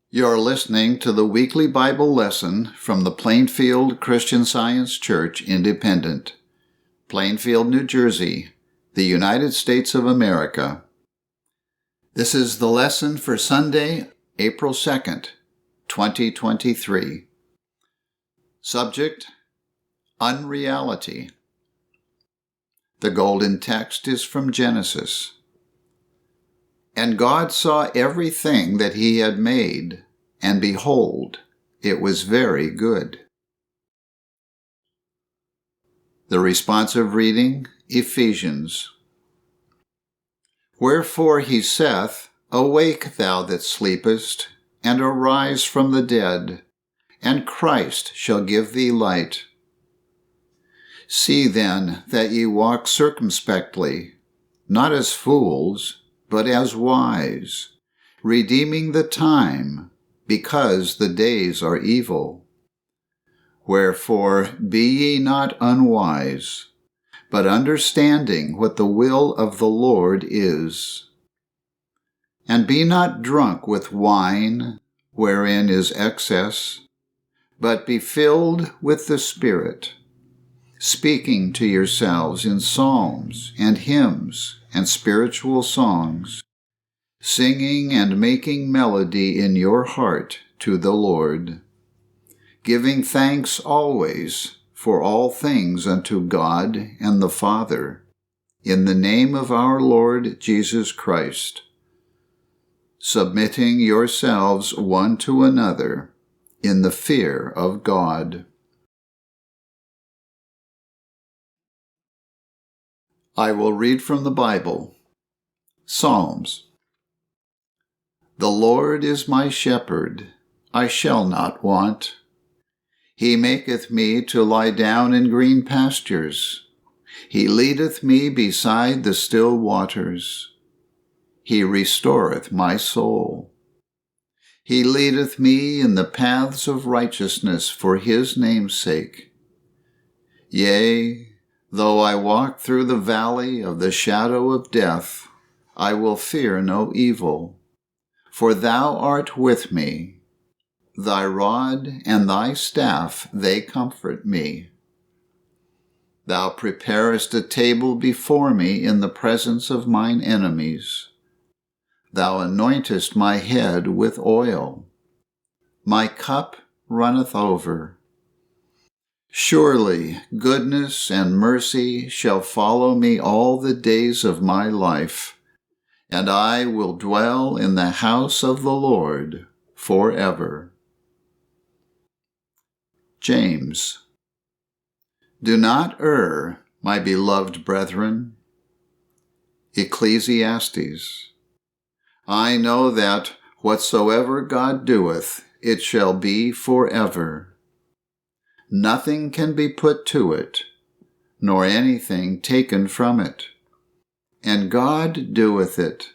You're listening to the weekly Bible lesson from the Plainfield Christian Science Church Independent, Plainfield, New Jersey, the United States of America. This is the lesson for Sunday, April 2nd, 2023. Subject: Unreality. The golden text is from Genesis. And God saw everything that he had made, and behold, it was very good. The responsive reading, Ephesians. Wherefore he saith, Awake thou that sleepest, and arise from the dead, and Christ shall give thee light. See then that ye walk circumspectly, not as fools, but as wise, redeeming the time, because the days are evil. Wherefore be ye not unwise, but understanding what the will of the Lord is. And be not drunk with wine, wherein is excess, but be filled with the Spirit, speaking to yourselves in psalms and hymns and spiritual songs, singing and making melody in your heart to the Lord, giving thanks always for all things unto God and the Father, in the name of our Lord Jesus Christ, submitting yourselves one to another in the fear of God. I will read from the Bible. Psalms. The Lord is my shepherd, I shall not want. He maketh me to lie down in green pastures. He leadeth me beside the still waters. He restoreth my soul. He leadeth me in the paths of righteousness for his name's sake. Yea, though I walk through the valley of the shadow of death, I will fear no evil, for thou art with me. Thy rod and thy staff, they comfort me. Thou preparest a table before me in the presence of mine enemies. Thou anointest my head with oil. My cup runneth over. Surely goodness and mercy shall follow me all the days of my life, and I will dwell in the house of the Lord forever. James. Do not err, my beloved brethren. Ecclesiastes. I know that whatsoever God doeth, it shall be forever. Nothing can be put to it, nor anything taken from it. And God doeth it,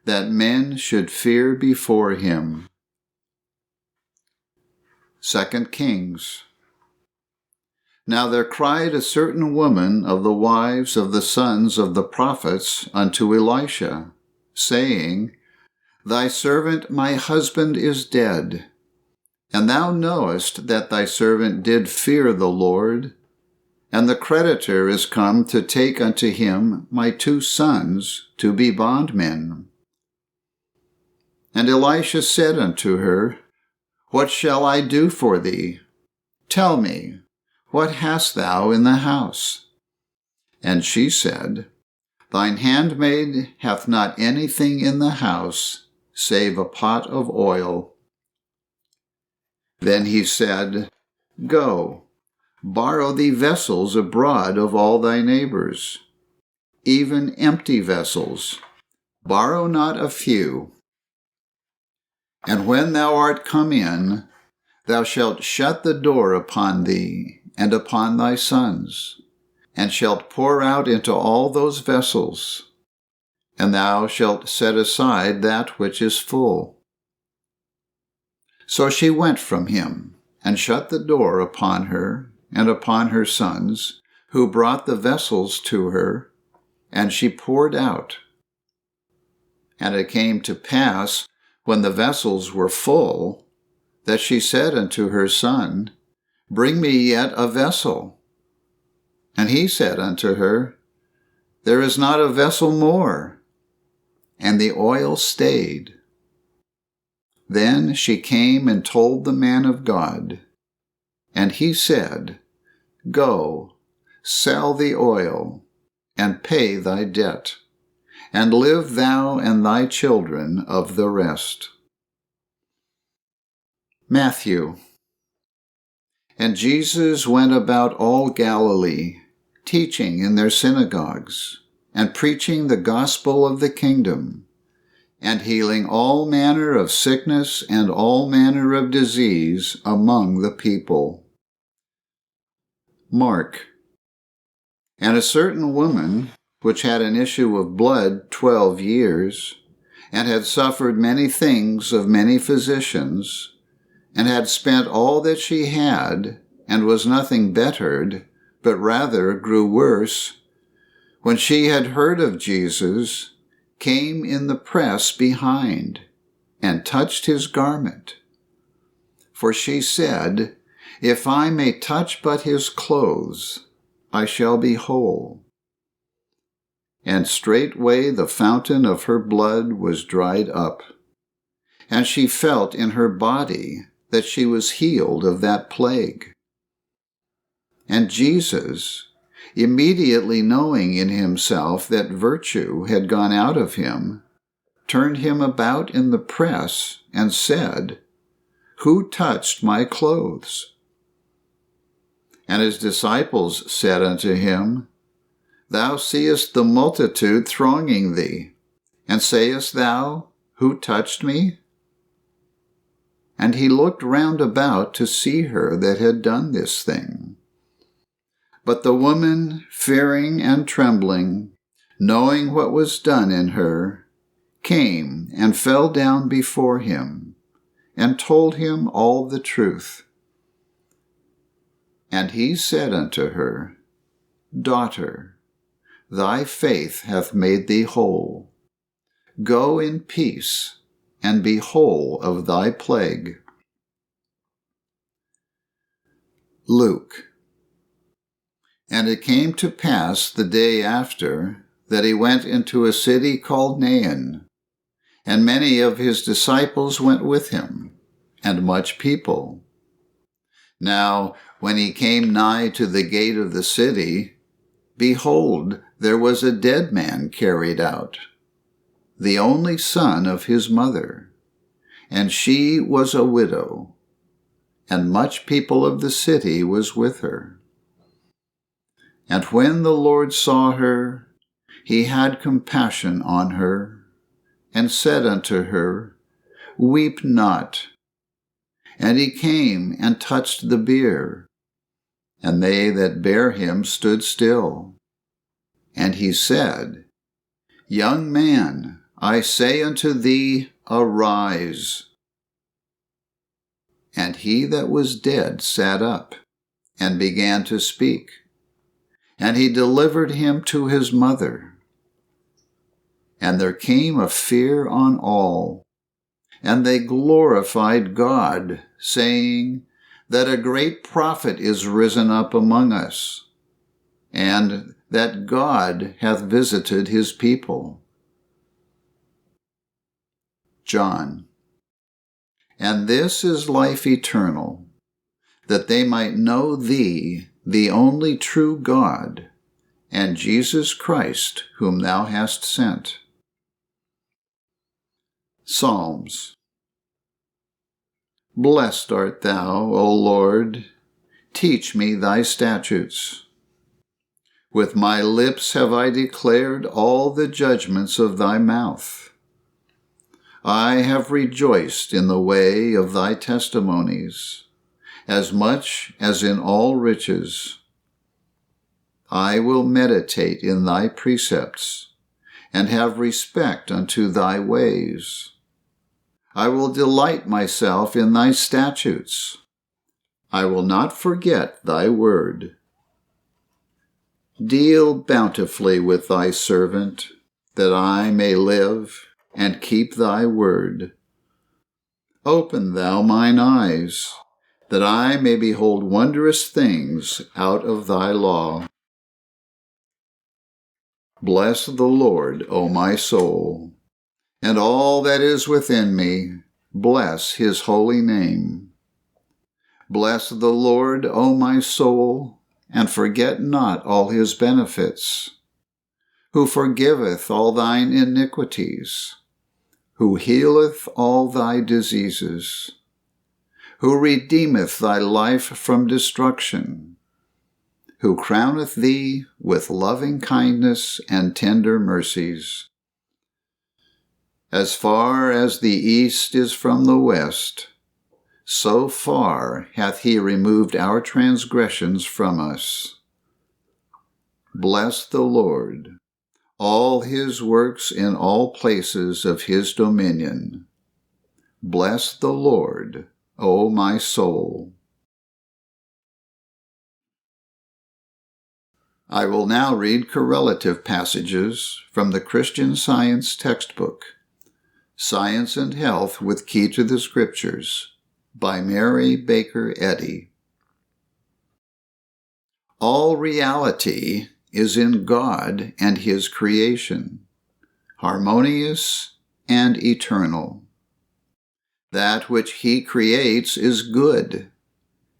that men should fear before him. 2 Kings. Now there cried a certain woman of the wives of the sons of the prophets unto Elisha, saying, Thy servant my husband is dead, and thou knowest that thy servant did fear the Lord, and the creditor is come to take unto him my 2 sons to be bondmen. And Elisha said unto her, What shall I do for thee? Tell me, what hast thou in the house? And she said, Thine handmaid hath not anything in the house, save a pot of oil. Then he said, Go, borrow thee vessels abroad of all thy neighbors, even empty vessels. Borrow not a few. And when thou art come in, thou shalt shut the door upon thee and upon thy sons, and shalt pour out into all those vessels, and thou shalt set aside that which is full. So she went from him, and shut the door upon her and upon her sons, who brought the vessels to her, and she poured out. And it came to pass, when the vessels were full, that she said unto her son, Bring me yet a vessel. And he said unto her, There is not a vessel more. And the oil stayed. Then she came and told the man of God. And he said, Go, sell the oil, and pay thy debt, and live thou and thy children of the rest. Matthew. And Jesus went about all Galilee, teaching in their synagogues, and preaching the gospel of the kingdom, and healing all manner of sickness and all manner of disease among the people. Mark. And a certain woman, which had an issue of blood 12 years, and had suffered many things of many physicians, and had spent all that she had, and was nothing bettered, but rather grew worse, when she had heard of Jesus, came in the press behind, and touched his garment. For she said, If I may touch but his clothes, I shall be whole. And straightway the fountain of her blood was dried up, and she felt in her body that she was healed of that plague. And Jesus, immediately knowing in himself that virtue had gone out of him, turned him about in the press and said, Who touched my clothes? And his disciples said unto him, Thou seest the multitude thronging thee, and sayest thou, Who touched me? And he looked round about to see her that had done this thing. But the woman, fearing and trembling, knowing what was done in her, came and fell down before him, and told him all the truth. And he said unto her, Daughter, thy faith hath made thee whole. Go in peace, and be whole of thy plague. Luke. And it came to pass the day after, that he went into a city called Nain, and many of his disciples went with him, and much people. Now, when he came nigh to the gate of the city, behold, there was a dead man carried out, the only son of his mother, and she was a widow, and much people of the city was with her. And when the Lord saw her, he had compassion on her, and said unto her, Weep not. And he came and touched the bier, and they that bare him stood still. And he said, Young man, I say unto thee, arise. And he that was dead sat up, and began to speak. And he delivered him to his mother. And there came a fear on all, and they glorified God, saying, that a great prophet is risen up among us, and that God hath visited his people. John. And this is life eternal, that they might know thee, the only true God, and Jesus Christ, whom thou hast sent. Psalms. Blessed art thou, O Lord. Teach me thy statutes. With my lips have I declared all the judgments of thy mouth. I have rejoiced in the way of thy testimonies, as much as in all riches. I will meditate in thy precepts, and have respect unto thy ways. I will delight myself in thy statutes. I will not forget thy word. Deal bountifully with thy servant, that I may live and keep thy word. Open thou mine eyes, that I may behold wondrous things out of thy law. Bless the Lord, O my soul, and all that is within me, bless his holy name. Bless the Lord, O my soul, and forget not all his benefits, who forgiveth all thine iniquities, who healeth all thy diseases, who redeemeth thy life from destruction, who crowneth thee with loving kindness and tender mercies. As far as the east is from the west, so far hath he removed our transgressions from us. Bless the Lord, all his works in all places of his dominion. Bless the Lord, O my soul. I will now read correlative passages from the Christian Science textbook, Science and Health with Key to the Scriptures, by Mary Baker Eddy. All reality is in God and his creation, harmonious and eternal. That which he creates is good,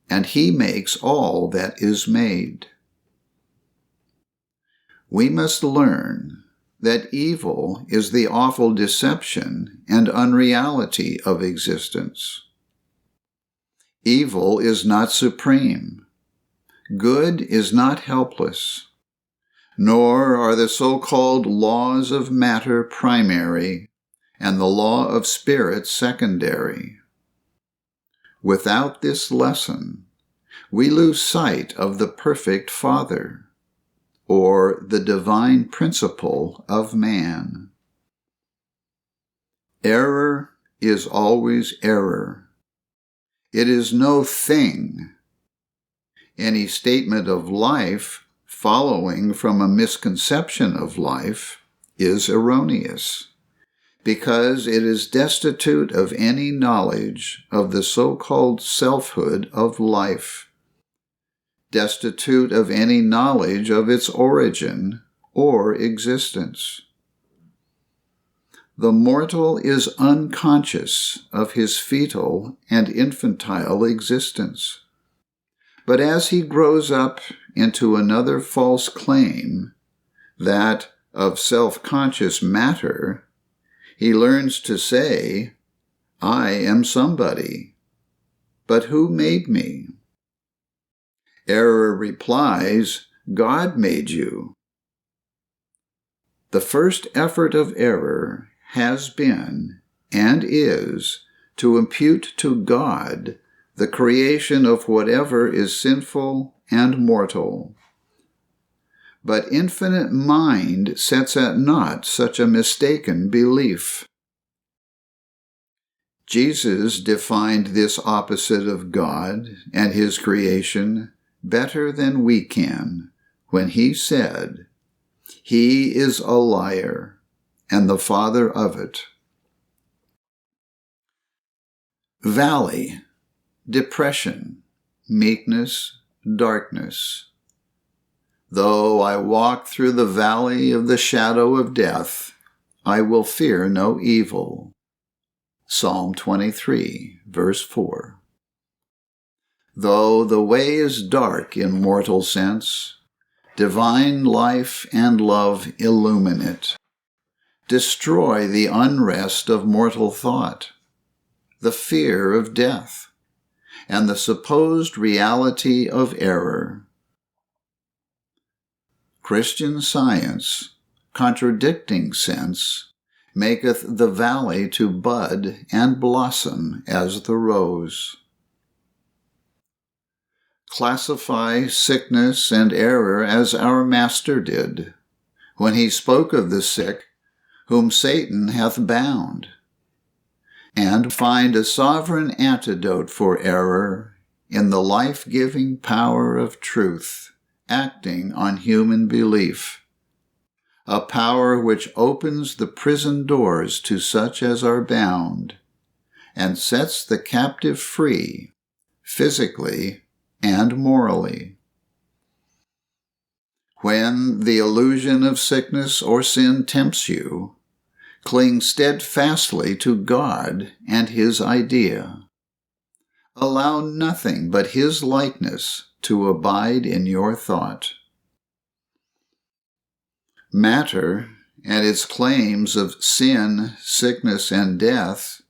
and he makes all that is made. We must learn that evil is the awful deception and unreality of existence. Evil is not supreme. Good is not helpless. Nor are the so-called laws of matter primary and the law of spirit secondary. Without this lesson, we lose sight of the perfect Father, or the divine principle of man. Error is always error. It is no thing. Any statement of life following from a misconception of life is erroneous, because it is destitute of any knowledge of the so-called selfhood of life, destitute of any knowledge of its origin or existence. The mortal is unconscious of his fetal and infantile existence. But as he grows up into another false claim, that of self-conscious matter, he learns to say, I am somebody. But who made me? Error replies, God made you. The first effort of error has been, and is, to impute to God the creation of whatever is sinful and mortal. But infinite mind sets at naught such a mistaken belief. Jesus defined this opposite of God and his creation better than we can when he said, He is a liar, and the father of it. Valley, depression, meekness, darkness. Though I walk through the valley of the shadow of death, I will fear no evil. Psalm 23, verse 4. Though the way is dark in mortal sense, divine life and love illumine it. Destroy the unrest of mortal thought, the fear of death, and the supposed reality of error. Christian Science, contradicting sense, maketh the valley to bud and blossom as the rose. Classify sickness and error as our Master did, when he spoke of the sick whom Satan hath bound, and find a sovereign antidote for error in the life-giving power of truth acting on human belief, a power which opens the prison doors to such as are bound, and sets the captive free, physically and morally. When the illusion of sickness or sin tempts you, cling steadfastly to God and His idea. Allow nothing but His likeness to abide in your thought. Matter and its claims of sin, sickness, and death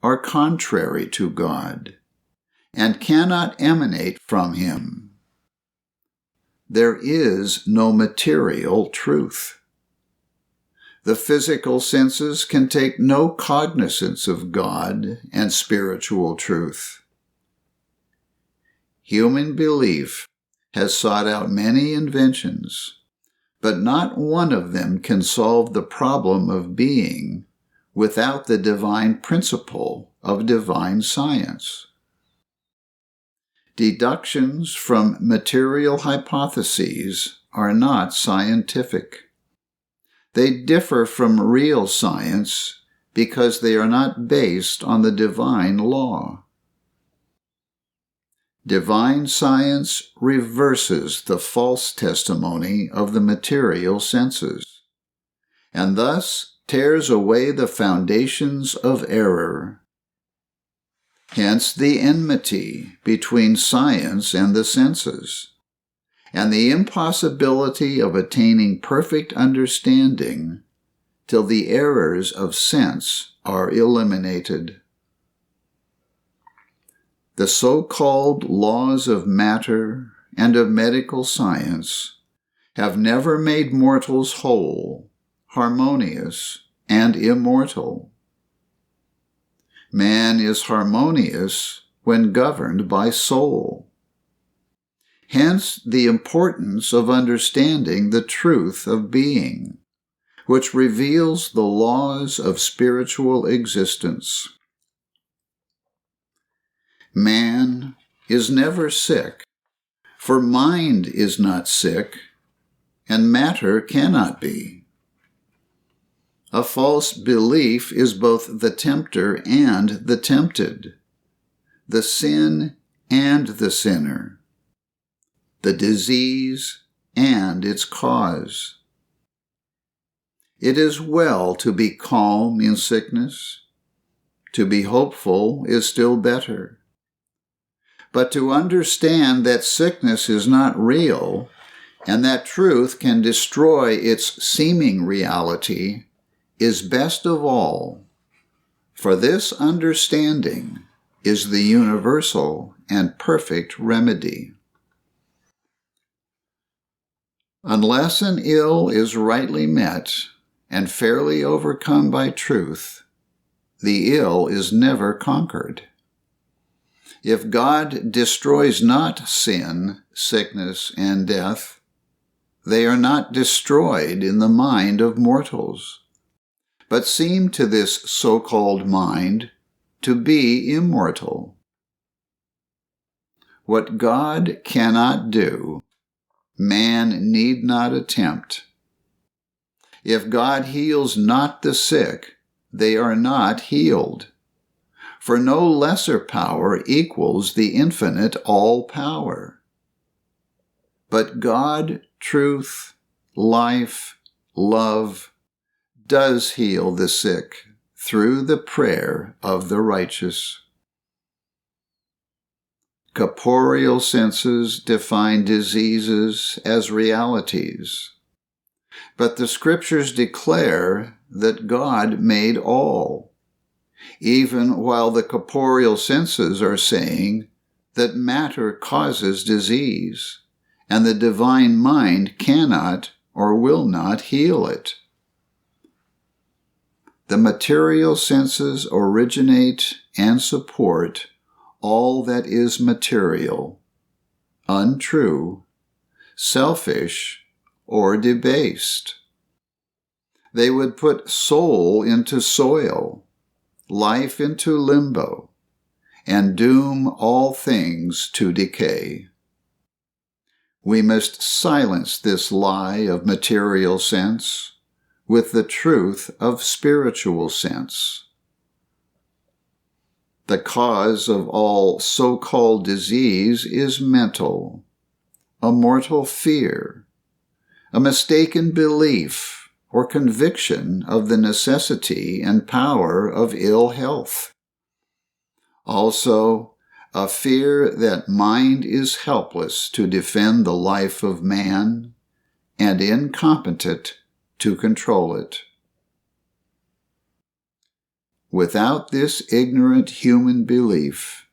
are contrary to God and cannot emanate from Him. There is no material truth. The physical senses can take no cognizance of God and spiritual truth. Human belief has sought out many inventions, but not one of them can solve the problem of being without the divine principle of divine science. Deductions from material hypotheses are not scientific. They differ from real science because they are not based on the divine law. Divine science reverses the false testimony of the material senses, and thus tears away the foundations of error. Hence the enmity between science and the senses, and the impossibility of attaining perfect understanding till the errors of sense are eliminated. The so-called laws of matter and of medical science have never made mortals whole, harmonious, and immortal. Man is harmonious when governed by soul. Hence the importance of understanding the truth of being, which reveals the laws of spiritual existence. Man is never sick, for mind is not sick, and matter cannot be. A false belief is both the tempter and the tempted, the sin and the sinner, the disease and its cause. It is well to be calm in sickness. To be hopeful is still better. But to understand that sickness is not real and that truth can destroy its seeming reality is best of all, for this understanding is the universal and perfect remedy. Unless an ill is rightly met and fairly overcome by truth, the ill is never conquered. If God destroys not sin, sickness, and death, they are not destroyed in the mind of mortals, but seem to this so-called mind to be immortal. What God cannot do, man need not attempt. If God heals not the sick, they are not healed. For no lesser power equals the infinite all-power. But God, truth, life, love, does heal the sick through the prayer of the righteous. Corporeal senses define diseases as realities, but the Scriptures declare that God made all, even while the corporeal senses are saying that matter causes disease, and the divine mind cannot or will not heal it. The material senses originate and support all that is material, untrue, selfish, or debased. They would put soul into soil, life into limbo, and doom all things to decay. We must silence this lie of material sense with the truth of spiritual sense. The cause of all so-called disease is mental, a mortal fear, a mistaken belief or conviction of the necessity and power of ill health. Also, a fear that mind is helpless to defend the life of man and incompetent to control it. Without this ignorant human belief,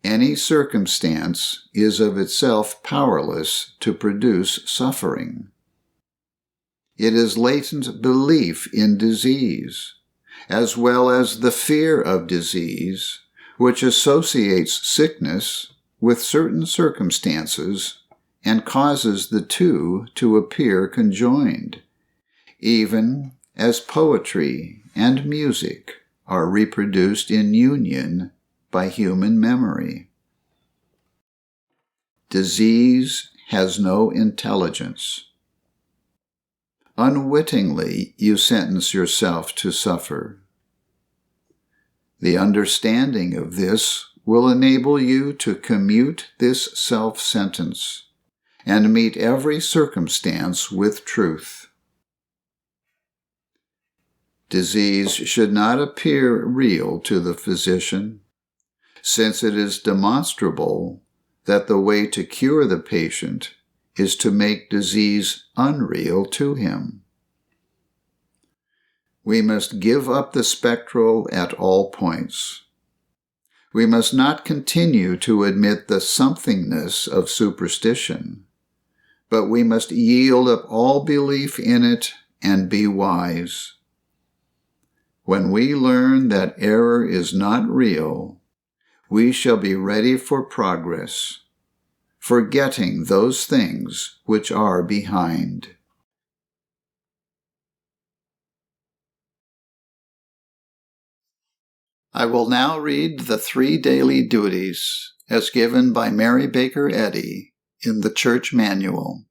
any circumstance is of itself powerless to produce suffering. It is latent belief in disease, as well as the fear of disease, which associates sickness with certain circumstances and causes the two to appear conjoined, even as poetry and music are reproduced in union by human memory. Disease has no intelligence. Unwittingly, you sentence yourself to suffer. The understanding of this will enable you to commute this self-sentence and meet every circumstance with truth. Disease should not appear real to the physician, since it is demonstrable that the way to cure the patient is to make disease unreal to him. We must give up the spectral at all points. We must not continue to admit the somethingness of superstition, but we must yield up all belief in it and be wise. When we learn that error is not real, we shall be ready for progress, forgetting those things which are behind. I will now read the 3 daily duties as given by Mary Baker Eddy in the Church Manual.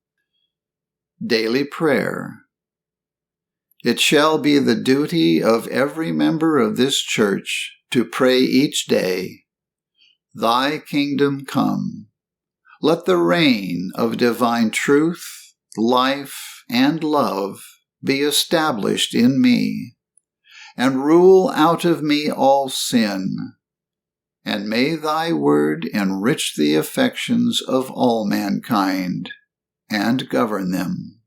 Daily Prayer. It shall be the duty of every member of this church to pray each day, Thy kingdom come. Let the reign of divine truth, life, and love be established in me, and rule out of me all sin. And may thy word enrich the affections of all mankind, and govern them.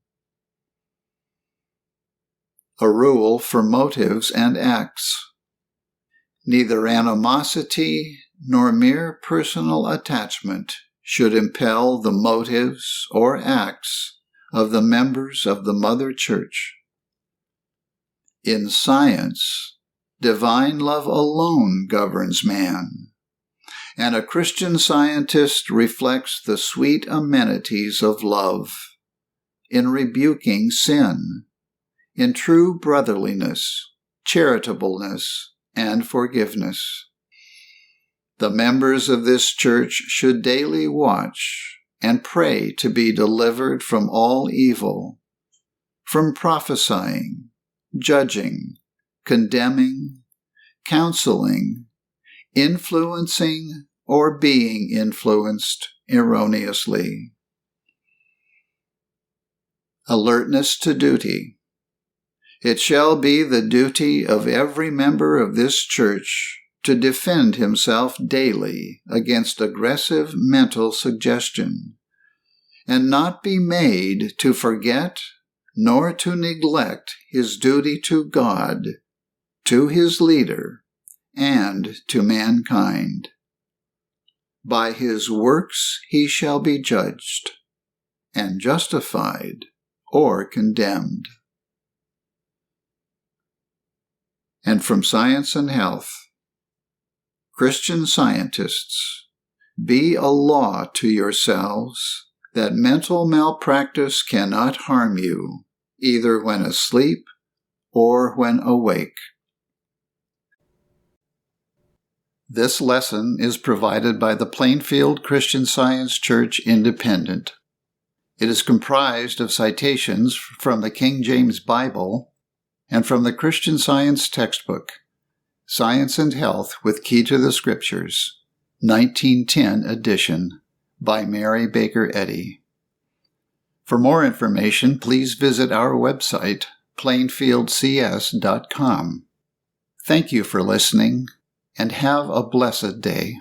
A rule for motives and acts. Neither animosity nor mere personal attachment should impel the motives or acts of the members of the Mother Church. In science, divine love alone governs man, and a Christian scientist reflects the sweet amenities of love in rebuking sin, in true brotherliness, charitableness, and forgiveness. The members of this church should daily watch and pray to be delivered from all evil, from prophesying, judging, condemning, counseling, influencing, or being influenced erroneously. Alertness to duty. It shall be the duty of every member of this church to defend himself daily against aggressive mental suggestion, and not be made to forget nor to neglect his duty to God, to his leader, and to mankind. By his works he shall be judged, and justified or condemned. And from Science and Health, Christian scientists, be a law to yourselves that mental malpractice cannot harm you, either when asleep or when awake. This lesson is provided by the Plainfield Christian Science Church Independent. It is comprised of citations from the King James Bible and from the Christian Science textbook, Science and Health with Key to the Scriptures, 1910 edition, by Mary Baker Eddy. For more information, please visit our website, plainfieldcs.com. Thank you for listening, and have a blessed day.